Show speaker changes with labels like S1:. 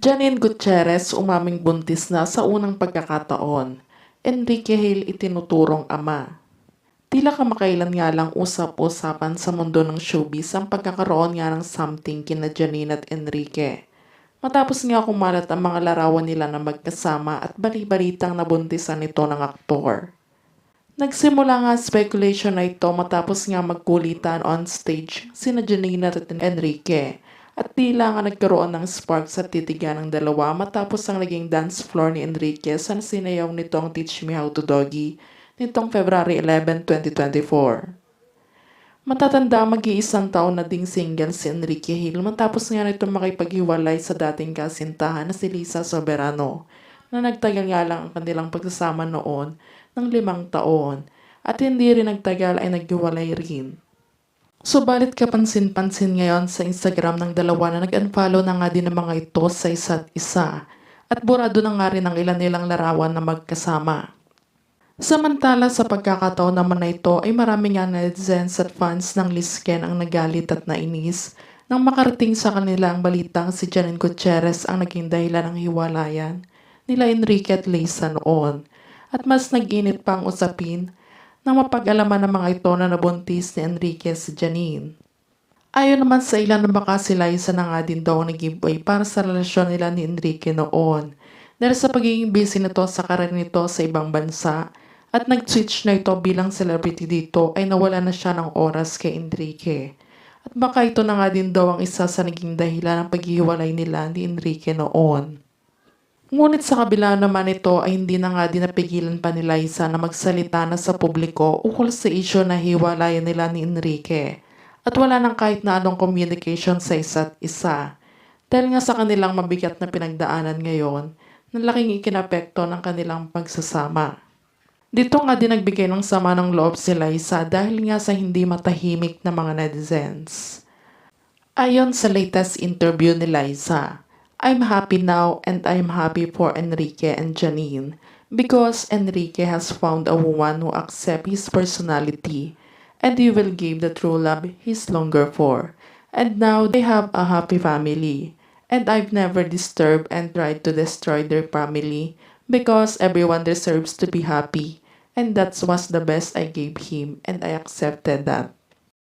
S1: Janine Gutierrez umaming buntis na sa unang pagkakataon. Enrique Hill itinuturong ama. Tila kamakailan nga lang usap-usapan sa mundo ng showbiz ang pagkakaroon nga ng something kina Janine at Enrique. Matapos nga kumalat ang mga larawan nila na magkasama at bali-balitang nabuntisan nito ng aktor. Nagsimula nga speculation na ito matapos nga magkulitan on stage sina Janine at Enrique. At tila nga nagkaroon ng spark sa titigan ng dalawa matapos ang naging dance floor ni Enrique sa sinayaw nitong Teach Me How to Doggy nitong February 11, 2024. Matatanda mag-iisang taon na ding single si Enrique Hill matapos nga nitong makipaghiwalay sa dating kasintahan na si Lisa Soberano na nagtagal nga lang ang kanilang pagsasama noon ng 5 taon at hindi rin nagtagal ay naghiwalay rin. Subalit kapansin-pansin ngayon sa Instagram ng dalawa na nag-unfollow na nga din ng mga ito sa isa't isa at burado na nga rin ang ilan nilang larawan na magkasama. Samantala sa pagkakataon naman na ito ay marami nga netizens at fans ng Lisken ang nagalit at nainis nang makarating sa kanila ang balitang si Janine Gutierrez ang naging dahilan ng hiwalayan nila Enrique at Lisa noon at mas nag-init pa ang usapin nang mapag-alaman ng mga ito na nabuntis ni Enrique si Janine. Ayon naman sa ilan na baka si Liza na nga din daw nag-giveaway para sa relasyon nila ni Enrique noon dahil sa pagiging busy nito sa karir nito sa ibang bansa at nag-switch na ito bilang celebrity dito ay nawala na siya ng oras kay Enrique. At baka ito na nga din daw ang isa sa naging dahilan ng paghihiwalay nila ni Enrique noon. Ngunit sa kabila naman ito ay hindi na nga din napigilan pa ni Liza na magsalita na sa publiko ukol sa issue na hiwalayan nila ni Enrique at wala nang kahit na anong communication sa isa't isa dahil nga sa kanilang mabigat na pinagdaanan ngayon na laking ikinapekto ng kanilang pagsasama. Dito nga din nagbigay ng sama ng loob si Liza dahil nga sa hindi matahimik na mga netizens. Ayon sa latest interview ni Liza, I'm happy now and I'm happy for Enrique and Janine because Enrique has found a woman who accepts his personality and he will give the true love he's longer for. And now they have a happy family and I've never disturbed and tried to destroy their family because everyone deserves to be happy and that was the best I gave him and I accepted that.